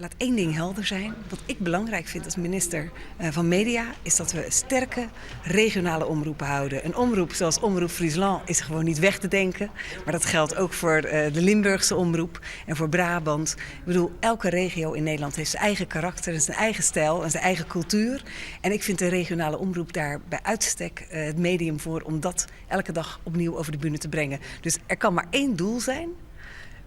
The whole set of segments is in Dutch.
Laat één ding helder zijn. Wat ik belangrijk vind als minister van Media is dat we sterke regionale omroepen houden. Een omroep zoals Omroep Friesland is gewoon niet weg te denken. Maar dat geldt ook voor de Limburgse omroep en voor Brabant. Ik bedoel, elke regio in Nederland heeft zijn eigen karakter en zijn eigen stijl en zijn eigen cultuur. En ik vind de regionale omroep daar bij uitstek het medium voor om dat elke dag opnieuw over de bühne te brengen. Dus er kan maar één doel zijn.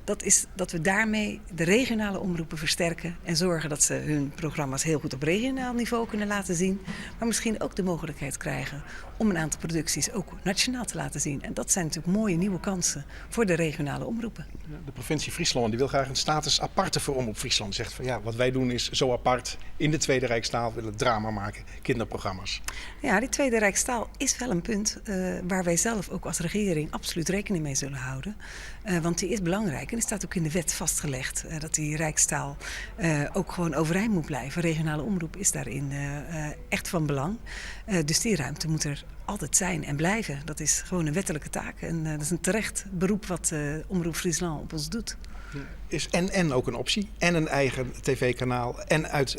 Dat is dat we daarmee de regionale omroepen versterken en zorgen dat ze hun programma's heel goed op regionaal niveau kunnen laten zien. Maar misschien ook de mogelijkheid krijgen om een aantal producties ook nationaal te laten zien. En dat zijn natuurlijk mooie nieuwe kansen voor de regionale omroepen. De provincie Friesland die wil graag een status aparte voor Omroep Friesland. Zegt van ja, wat wij doen is zo apart. In de Tweede Rijkstaal we willen drama maken, kinderprogramma's. Ja, die Tweede Rijkstaal is wel een punt waar wij zelf ook als regering absoluut rekening mee zullen houden. Want die is belangrijk. En er staat ook in de wet vastgelegd dat die Rijkstaal ook gewoon overeind moet blijven. Regionale omroep is daarin echt van belang. Dus die ruimte moet er altijd zijn en blijven. Dat is gewoon een wettelijke taak. En dat is een terecht beroep wat Omroep Friesland op ons doet. Is en ook een optie. En een eigen tv-kanaal.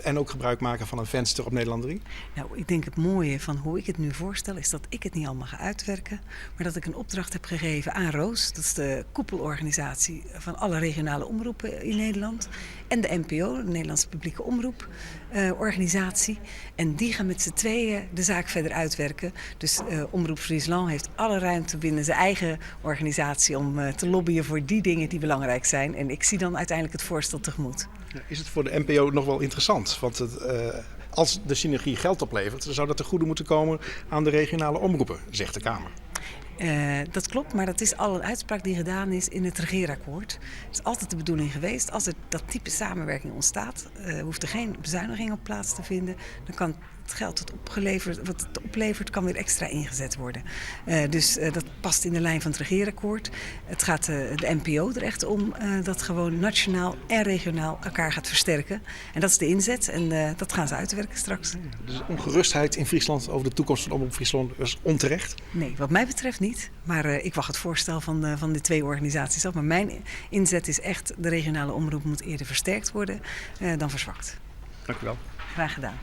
En ook gebruik maken van een venster op Nederland 3. Nou, ik denk het mooie van hoe ik het nu voorstel is dat ik het niet allemaal ga uitwerken. Maar dat ik een opdracht heb gegeven aan Roos. Dat is de koepelorganisatie van alle regionale omroepen in Nederland. En de NPO, de Nederlandse Publieke Omroep organisatie. En die gaan met z'n tweeën de zaak verder uitwerken. Dus Omroep Friesland heeft alle ruimte binnen zijn eigen organisatie om te lobbyen voor die dingen die belangrijk zijn. En ik zie dan uiteindelijk het voorstel tegemoet. Is het voor de NPO nog wel interessant? Want als de synergie geld oplevert, dan zou dat ten goede moeten komen aan de regionale omroepen, zegt de Kamer. Dat klopt, maar dat is al een uitspraak die gedaan is in het regeerakkoord. Het is altijd de bedoeling geweest, als er dat type samenwerking ontstaat, hoeft er geen bezuiniging op plaats te vinden. Dan kan het geld wat het oplevert, kan weer extra ingezet worden. Dus dat past in de lijn van het regeerakkoord. Het gaat de NPO er echt om dat gewoon nationaal en regionaal elkaar gaat versterken. En dat is de inzet en dat gaan ze uitwerken straks. Dus ongerustheid in Friesland over de toekomst van Omroep Friesland is onterecht? Nee, wat mij betreft niet. Maar ik wacht het voorstel van de twee organisaties af. Maar mijn inzet is echt, de regionale omroep moet eerder versterkt worden dan verzwakt. Dank u wel. Graag gedaan.